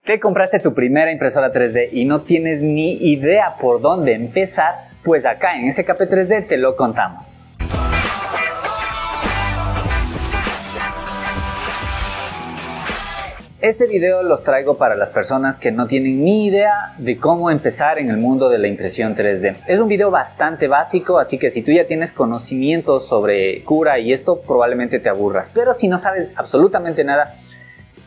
¿Te compraste tu primera impresora 3D y no tienes ni idea por dónde empezar? Pues acá en SKP 3D te lo contamos. Este video los traigo para las personas que no tienen ni idea de cómo empezar en el mundo de la impresión 3D. Es un video bastante básico, así que si tú ya tienes conocimientos sobre Cura y esto, probablemente te aburras. Pero si no sabes absolutamente nada,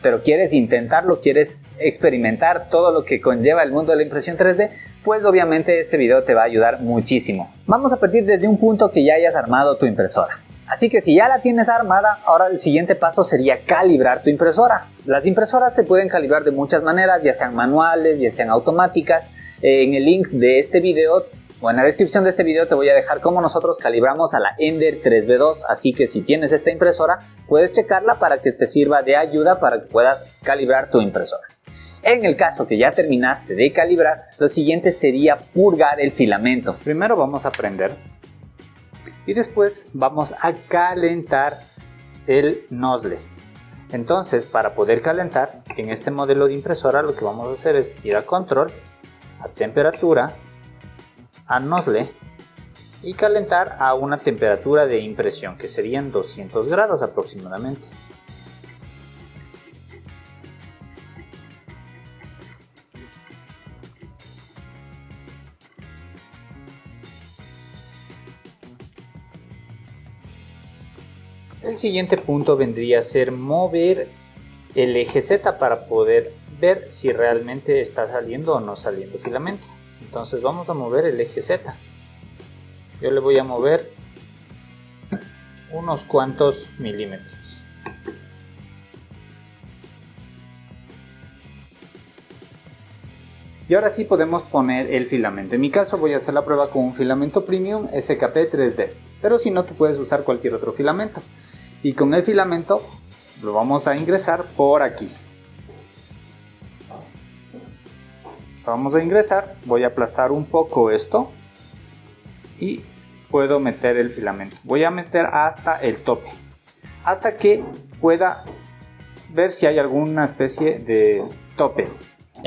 pero quieres intentarlo, quieres experimentar todo lo que conlleva el mundo de la impresión 3D, pues obviamente este video te va a ayudar muchísimo. Vamos a partir desde un punto que ya hayas armado tu impresora. Así que si ya la tienes armada, ahora el siguiente paso sería calibrar tu impresora. Las impresoras se pueden calibrar de muchas maneras, ya sean manuales, ya sean automáticas. En el link de este video, o en la descripción de este video, te voy a dejar cómo nosotros calibramos a la Ender 3B2. Así que si tienes esta impresora, puedes checarla para que te sirva de ayuda para que puedas calibrar tu impresora. En el caso que ya terminaste de calibrar, lo siguiente sería purgar el filamento. Primero vamos a prender y después vamos a calentar el nozzle. Entonces, para poder calentar en este modelo de impresora, lo que vamos a hacer es ir a control, a temperatura, a nozzle y calentar a una temperatura de impresión que serían 200 grados aproximadamente. El siguiente punto vendría a ser mover el eje Z para poder ver si realmente está saliendo o no saliendo filamento. Entonces vamos a mover el eje Z. Yo le voy a mover unos cuantos milímetros. Y ahora sí podemos poner el filamento. En mi caso voy a hacer la prueba con un filamento premium SKP 3D. Pero si no, tú puedes usar cualquier otro filamento. Y con el filamento lo vamos a ingresar por aquí. Vamos a ingresar, voy a aplastar un poco esto y puedo meter el filamento. Voy a meter hasta el tope, hasta que pueda ver si hay alguna especie de tope.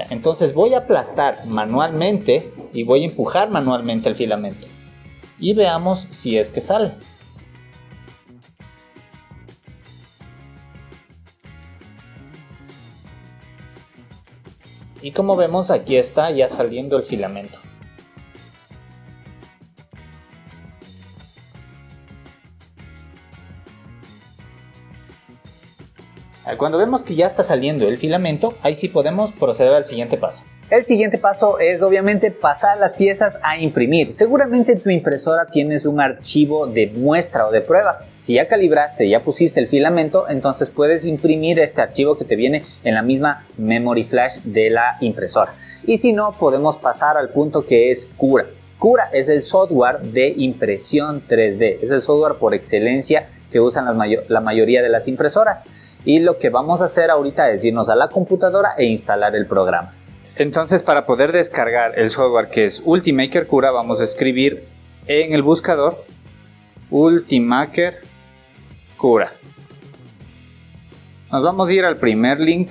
Entonces voy a aplastar manualmente y voy a empujar manualmente el filamento y veamos si es que sale. Y como vemos, aquí está ya saliendo el filamento. Cuando vemos que ya está saliendo el filamento, ahí sí podemos proceder al siguiente paso. El siguiente paso es obviamente pasar las piezas a imprimir. Seguramente en tu impresora tienes un archivo de muestra o de prueba. Si ya calibraste, ya pusiste el filamento, entonces puedes imprimir este archivo que te viene en la misma memory flash de la impresora. Y si no, podemos pasar al punto que es Cura. Cura es el software de impresión 3D. Es el software por excelencia que usan la mayoría de las impresoras. Y lo que vamos a hacer ahorita es irnos a la computadora e instalar el programa. Entonces, para poder descargar el software que es Ultimaker Cura, vamos a escribir en el buscador Ultimaker Cura. Nos vamos a ir al primer link.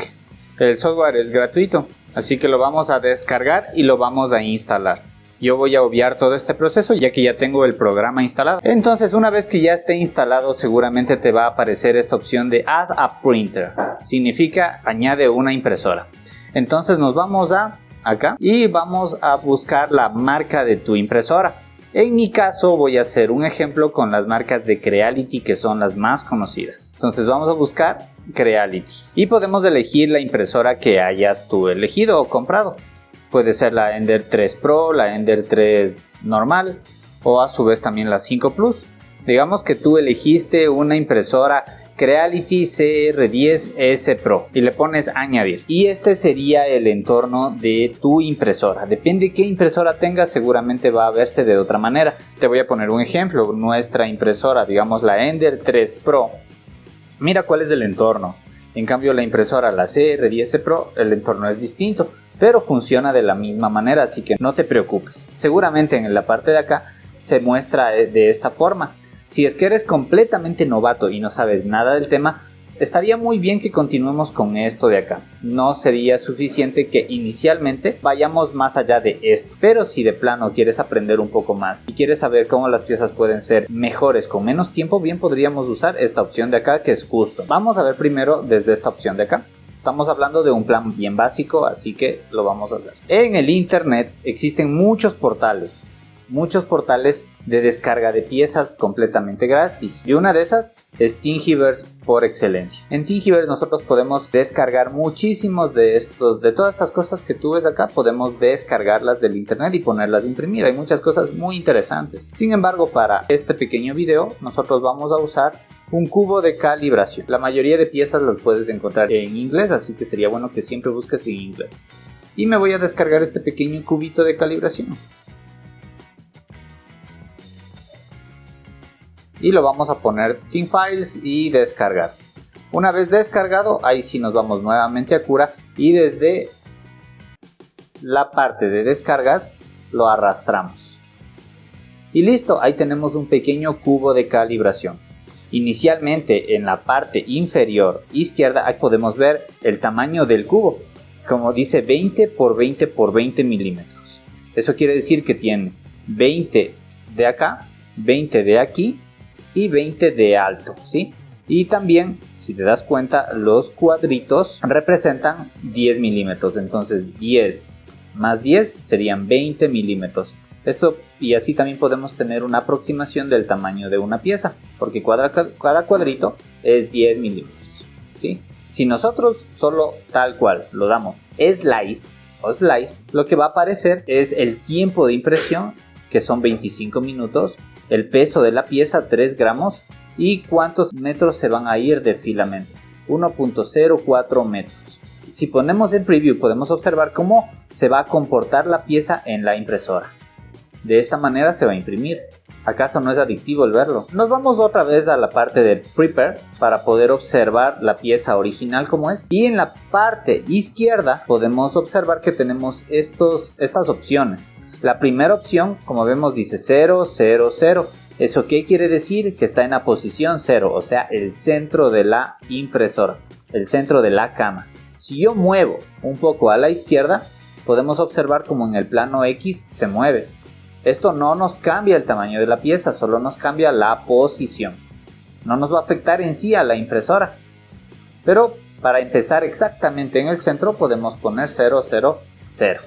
El software es gratuito, así que lo vamos a descargar y lo vamos a instalar. Yo voy a obviar todo este proceso ya que ya tengo el programa instalado. Entonces, una vez que ya esté instalado, seguramente te va a aparecer esta opción de Add a Printer. Significa añade una impresora. Entonces nos vamos a acá y vamos a buscar la marca de tu impresora. En mi caso voy a hacer un ejemplo con las marcas de Creality, que son las más conocidas. Entonces vamos a buscar Creality y podemos elegir la impresora que hayas tú elegido o comprado. Puede ser la Ender 3 Pro, la Ender 3 normal o a su vez también la 5 Plus. Digamos que tú elegiste una impresora Creality CR10S Pro y le pones añadir. Y este sería el entorno de tu impresora. Depende de qué impresora tengas, seguramente va a verse de otra manera. Te voy a poner un ejemplo. Nuestra impresora, digamos la Ender 3 Pro. Mira cuál es el entorno. En cambio la impresora, la CR10S Pro, el entorno es distinto, pero funciona de la misma manera, así que no te preocupes. Seguramente en la parte de acá se muestra de esta forma. Si es que eres completamente novato y no sabes nada del tema, estaría muy bien que continuemos con esto de acá. No sería suficiente que inicialmente vayamos más allá de esto, pero si de plano quieres aprender un poco más y quieres saber cómo las piezas pueden ser mejores con menos tiempo, bien podríamos usar esta opción de acá, que es custom. Vamos a ver primero desde esta opción de acá. Estamos hablando de un plan bien básico, así que lo vamos a hacer. En el internet existen muchos portales de descarga de piezas completamente gratis, y una de esas es Thingiverse por excelencia. En Thingiverse nosotros podemos descargar muchísimos de todas estas cosas que tú ves acá, podemos descargarlas del internet y ponerlas a imprimir. Hay muchas cosas muy interesantes. Sin embargo, para este pequeño video nosotros vamos a usar un cubo de calibración. La mayoría de piezas las puedes encontrar en inglés, así que sería bueno que siempre busques en inglés. Y me voy a descargar este pequeño cubito de calibración. Y lo vamos a poner Thin Files y descargar. Una vez descargado, ahí sí nos vamos nuevamente a Cura y desde la parte de descargas lo arrastramos. Y listo, ahí tenemos un pequeño cubo de calibración. Inicialmente en la parte inferior izquierda ahí podemos ver el tamaño del cubo. Como dice 20 por 20 por 20 milímetros. Eso quiere decir que tiene 20 de acá, 20 de aquí y 20 de alto, ¿sí? Y también, si te das cuenta, los cuadritos representan 10 milímetros. Entonces 10 más 10 serían 20 milímetros. Esto, y así también podemos tener una aproximación del tamaño de una pieza, porque cada cuadrito es 10 milímetros, ¿sí? Si nosotros solo tal cual lo damos slice, lo que va a aparecer es el tiempo de impresión, que son 25 minutos, el peso de la pieza 3 gramos y cuántos metros se van a ir de filamento, 1.04 metros. Si ponemos en preview podemos observar cómo se va a comportar la pieza en la impresora. De esta manera se va a imprimir. ¿Acaso no es adictivo el verlo? Nos vamos otra vez a la parte de Prepare para poder observar la pieza original como es. Y en la parte izquierda podemos observar que tenemos estas opciones. La primera opción, como vemos, dice 0, 0, 0. ¿Eso qué quiere decir? Que está en la posición 0, o sea, el centro de la impresora, el centro de la cama. Si yo muevo un poco a la izquierda, podemos observar como en el plano X se mueve. Esto no nos cambia el tamaño de la pieza, solo nos cambia la posición. No nos va a afectar en sí a la impresora. Pero para empezar exactamente en el centro podemos poner 0, 0, 0.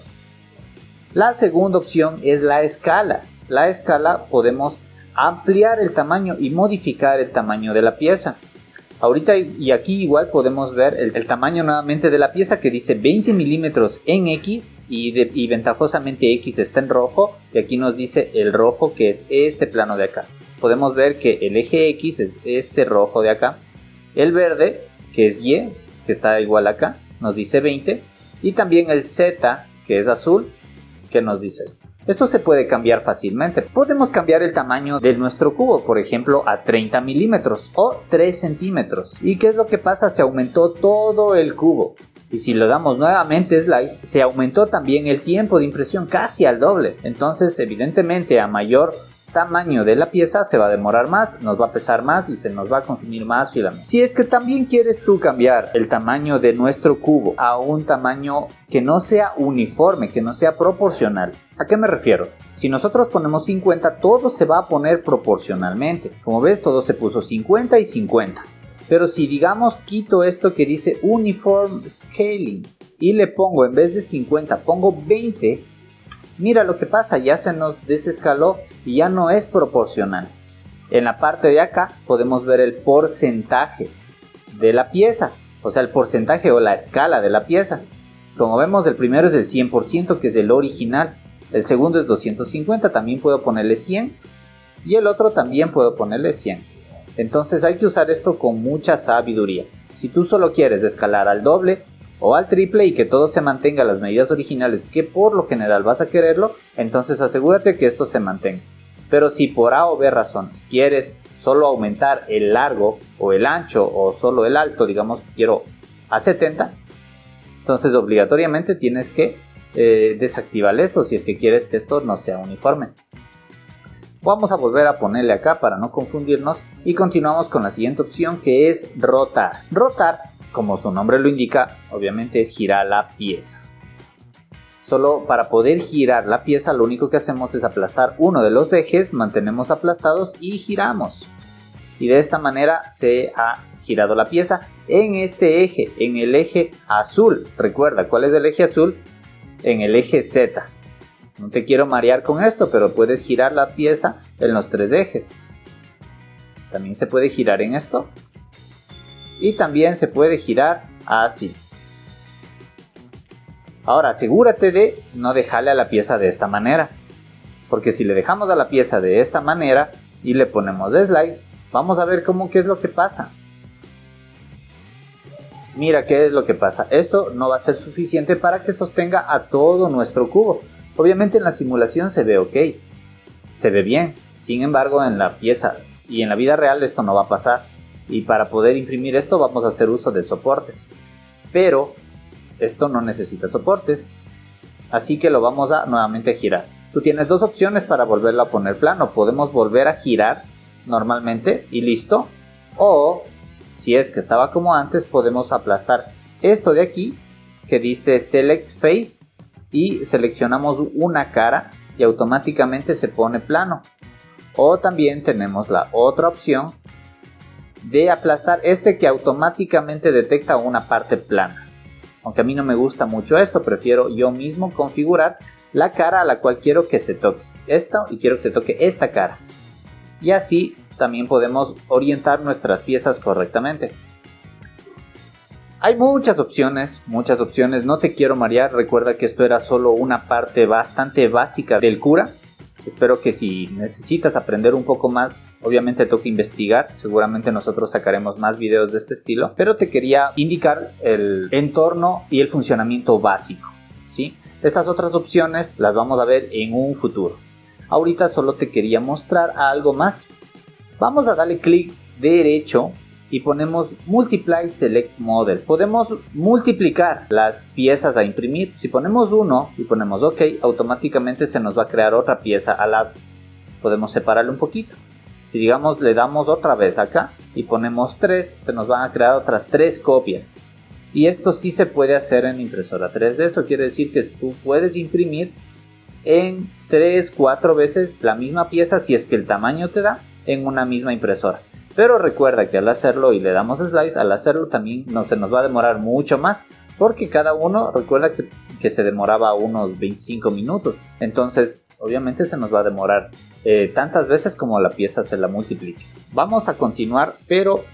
La segunda opción es la escala. La escala podemos ampliar el tamaño y modificar el tamaño de la pieza. Ahorita y aquí igual podemos ver el tamaño nuevamente de la pieza, que dice 20 milímetros en X y ventajosamente X está en rojo, y aquí nos dice el rojo, que es este plano de acá. Podemos ver que el eje X es este rojo de acá, el verde, que es Y, que está igual acá, nos dice 20, y también el Z, que es azul, que nos dice esto. Esto se puede cambiar fácilmente. Podemos cambiar el tamaño de nuestro cubo, por ejemplo, a 30 milímetros o 3 centímetros. ¿Y qué es lo que pasa? Se aumentó todo el cubo. Y si le damos nuevamente slice, se aumentó también el tiempo de impresión casi al doble. Entonces, evidentemente, a mayor tamaño de la pieza se va a demorar más, nos va a pesar más y se nos va a consumir más filamento. Si es que también quieres tú cambiar el tamaño de nuestro cubo a un tamaño que no sea uniforme, que no sea proporcional, ¿a qué me refiero? Si nosotros ponemos 50, todo se va a poner proporcionalmente. Como ves, todo se puso 50 y 50. Pero si digamos quito esto que dice Uniform Scaling y le pongo, en vez de 50, pongo 20, mira lo que pasa, ya se nos desescaló y ya no es proporcional. En la parte de acá podemos ver el porcentaje de la pieza, o sea, el porcentaje o la escala de la pieza. Como vemos, el primero es el 100%, que es el original. El segundo es 250, también puedo ponerle 100. Y el otro también puedo ponerle 100. Entonces hay que usar esto con mucha sabiduría. Si tú solo quieres escalar al doble o al triple y que todo se mantenga a las medidas originales, que por lo general vas a quererlo, entonces asegúrate que esto se mantenga. Pero si por A o B razones quieres solo aumentar el largo o el ancho o solo el alto, digamos que quiero a 70, entonces obligatoriamente tienes que desactivar esto si es que quieres que esto no sea uniforme. Vamos a volver a ponerle acá para no confundirnos y continuamos con la siguiente opción, que es rotar. Rotar, como su nombre lo indica, obviamente es girar la pieza. Solo para poder girar la pieza lo único que hacemos es aplastar uno de los ejes, mantenemos aplastados y giramos. Y de esta manera se ha girado la pieza en este eje, en el eje azul. Recuerda, ¿cuál es el eje azul? En el eje Z. No te quiero marear con esto, pero puedes girar la pieza en los 3 ejes. También se puede girar en esto. Y también se puede girar así. Ahora asegúrate de no dejarle a la pieza de esta manera. Porque si le dejamos a la pieza de esta manera y le ponemos slice, vamos a ver qué es lo que pasa. Mira qué es lo que pasa. Esto no va a ser suficiente para que sostenga a todo nuestro cubo. Obviamente en la simulación se ve ok. Se ve bien. Sin embargo en la pieza y en la vida real esto no va a pasar. Y para poder imprimir esto vamos a hacer uso de soportes. Pero esto no necesita soportes. Así que lo vamos a nuevamente girar. Tú tienes dos opciones para volverlo a poner plano. Podemos volver a girar normalmente y listo. O si es que estaba como antes, podemos aplastar esto de aquí que dice Select Face y seleccionamos una cara y automáticamente se pone plano. O también tenemos la otra opción de aplastar este que automáticamente detecta una parte plana. Aunque a mí no me gusta mucho esto, prefiero yo mismo configurar la cara a la cual quiero que se toque esto y quiero que se toque esta cara. Y así también podemos orientar nuestras piezas correctamente. Hay muchas opciones, no te quiero marear, recuerda que esto era solo una parte bastante básica del Cura. Espero que si necesitas aprender un poco más, obviamente toca investigar, seguramente nosotros sacaremos más videos de este estilo, pero te quería indicar el entorno y el funcionamiento básico, ¿sí? Estas otras opciones las vamos a ver en un futuro. Ahorita solo te quería mostrar algo más. Vamos a darle clic derecho y ponemos Multiply Select Model. Podemos multiplicar las piezas a imprimir. Si ponemos 1 y ponemos OK, automáticamente se nos va a crear otra pieza al lado. Podemos separarlo un poquito. Si digamos le damos otra vez acá y ponemos 3, se nos van a crear otras 3 copias. Y esto sí se puede hacer en impresora 3D. Eso quiere decir que tú puedes imprimir en 3-4 veces la misma pieza si es que el tamaño te da en una misma impresora. Pero recuerda que al hacerlo y le damos slice, al hacerlo también se nos va a demorar mucho más, porque cada uno, recuerda que se demoraba unos 25 minutos. Entonces obviamente se nos va a demorar tantas veces como la pieza se la multiplique. Vamos a continuar, pero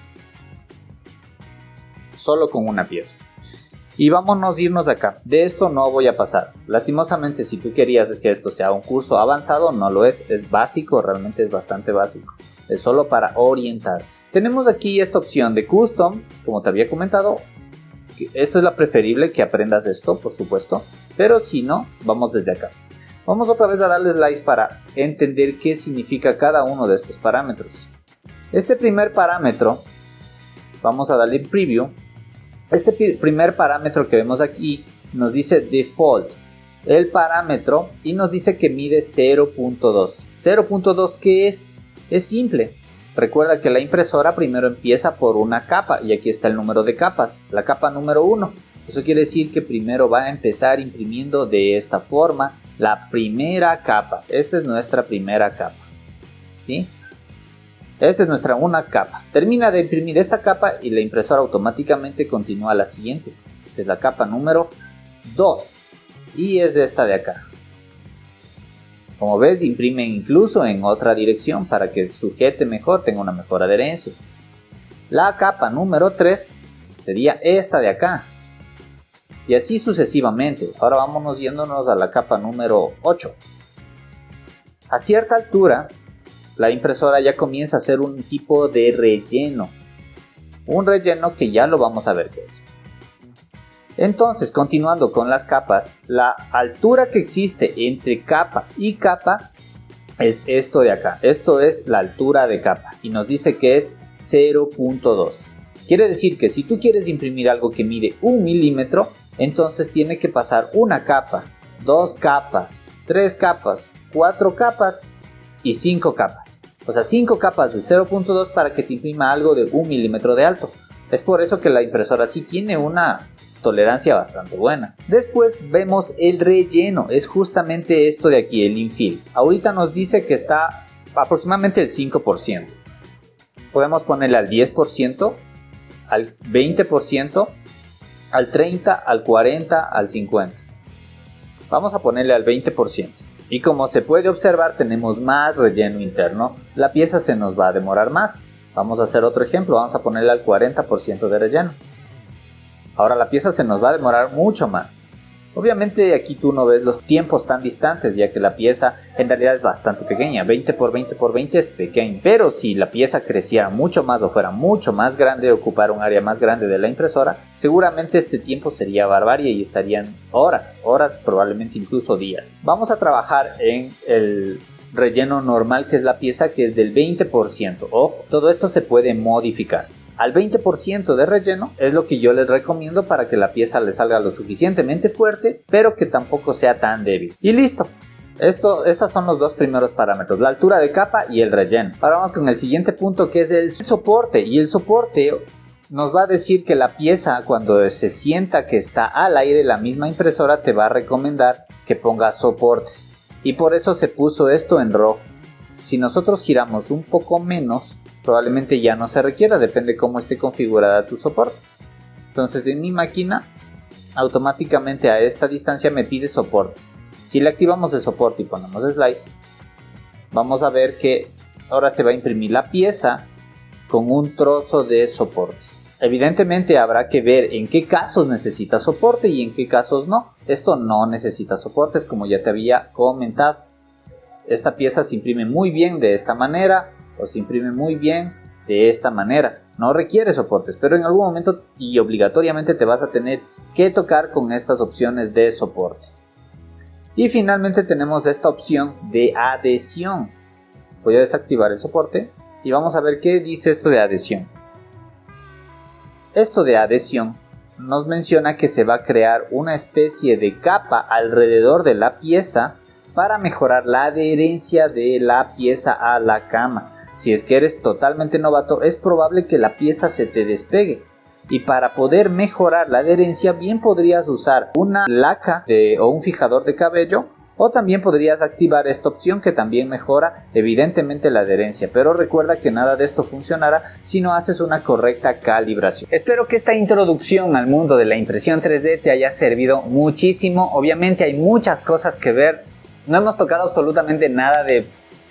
solo con una pieza. Y vámonos a irnos acá. De esto no voy a pasar. Lastimosamente, si tú querías que esto sea un curso avanzado, no lo es. Es básico, realmente es bastante básico. Es solo para orientarte. Tenemos aquí esta opción de Custom, como te había comentado. Esto es la preferible, que aprendas esto, por supuesto. Pero si no, vamos desde acá. Vamos otra vez a darle slice para entender qué significa cada uno de estos parámetros. Este primer parámetro, vamos a darle Preview. Este primer parámetro que vemos aquí nos dice Default, el parámetro, y nos dice que mide 0.2. 0.2, ¿qué es? Es simple. Recuerda que la impresora primero empieza por una capa y aquí está el número de capas, la capa número 1. Eso quiere decir que primero va a empezar imprimiendo de esta forma la primera capa. Esta es nuestra primera capa, ¿sí? Esta es nuestra una capa. Termina de imprimir esta capa y la impresora automáticamente continúa a la siguiente, que es la capa número 2. Y es esta de acá. Como ves, imprime incluso en otra dirección para que sujete mejor, tenga una mejor adherencia. La capa número 3 sería esta de acá. Y así sucesivamente. Ahora vámonos yéndonos a la capa número 8. A cierta altura, la impresora ya comienza a hacer un tipo de relleno. Un relleno que ya lo vamos a ver qué es. Entonces, continuando con las capas, la altura que existe entre capa y capa es esto de acá. Esto es la altura de capa y nos dice que es 0.2. Quiere decir que si tú quieres imprimir algo que mide 1 milímetro, entonces tiene que pasar una capa, 2 capas, 3 capas, 4 capas y 5 capas. O sea, 5 capas de 0.2 para que te imprima algo de 1 milímetro de alto. Es por eso que la impresora sí tiene una tolerancia bastante buena. Después vemos el relleno, es justamente esto de aquí, el infill. Ahorita nos dice que está aproximadamente el 5%. Podemos ponerle al 10%, al 20%, al 30%, al 40%, al 50%. Vamos a ponerle al 20%. Y como se puede observar, tenemos más relleno interno. La pieza se nos va a demorar más. Vamos a hacer otro ejemplo, vamos a ponerle al 40% de relleno. Ahora la pieza se nos va a demorar mucho más. Obviamente aquí tú no ves los tiempos tan distantes, ya que la pieza en realidad es bastante pequeña. 20 por 20 por 20 es pequeño. Pero si la pieza creciera mucho más o fuera mucho más grande, ocupar un área más grande de la impresora, seguramente este tiempo sería barbarie y estarían horas, probablemente incluso días. Vamos a trabajar en el relleno normal, que es la pieza que es del 20%. Ojo, todo esto se puede modificar. Al 20% de relleno es lo que yo les recomiendo para que la pieza le salga lo suficientemente fuerte, pero que tampoco sea tan débil. Y listo. Estos son los dos primeros parámetros, la altura de capa y el relleno. Ahora vamos con el siguiente punto, que es el soporte. Y el soporte nos va a decir que la pieza, cuando se sienta que está al aire, la misma impresora te va a recomendar que pongas soportes. Y por eso se puso esto en rojo. Si nosotros giramos un poco menos, probablemente ya no se requiera, depende cómo esté configurada tu soporte. Entonces en mi máquina, automáticamente a esta distancia me pide soportes. Si le activamos el soporte y ponemos slice, vamos a ver que ahora se va a imprimir la pieza con un trozo de soporte. Evidentemente habrá que ver en qué casos necesita soporte y en qué casos no. Esto no necesita soportes, como ya te había comentado. Esta pieza se imprime muy bien de esta manera o se imprime muy bien de esta manera. No requiere soportes, pero en algún momento y obligatoriamente te vas a tener que tocar con estas opciones de soporte. Y finalmente tenemos esta opción de adhesión. Voy a desactivar el soporte y vamos a ver qué dice esto de adhesión. Esto de adhesión nos menciona que se va a crear una especie de capa alrededor de la pieza para mejorar la adherencia de la pieza a la cama. Si es que eres totalmente novato, es probable que la pieza se te despegue. Y para poder mejorar la adherencia, bien podrías usar una laca o un fijador de cabello, o también podrías activar esta opción que también mejora evidentemente la adherencia. Pero recuerda que nada de esto funcionará si no haces una correcta calibración. Espero que esta introducción al mundo de la impresión 3D te haya servido muchísimo. Obviamente hay muchas cosas que ver. No hemos tocado absolutamente nada de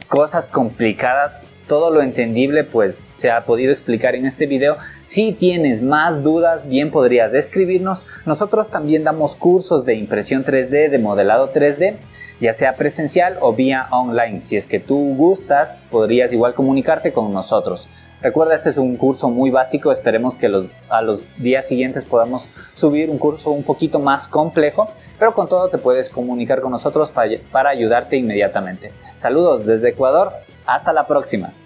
cosas complicadas. Todo lo entendible pues se ha podido explicar en este video. Si tienes más dudas, bien podrías escribirnos. Nosotros también damos cursos de impresión 3D, de modelado 3D, ya sea presencial o vía online. Si es que tú gustas, podrías igual comunicarte con nosotros. Recuerda, este es un curso muy básico, esperemos que a los días siguientes podamos subir un curso un poquito más complejo, pero con todo te puedes comunicar con nosotros para ayudarte inmediatamente. Saludos desde Ecuador, hasta la próxima.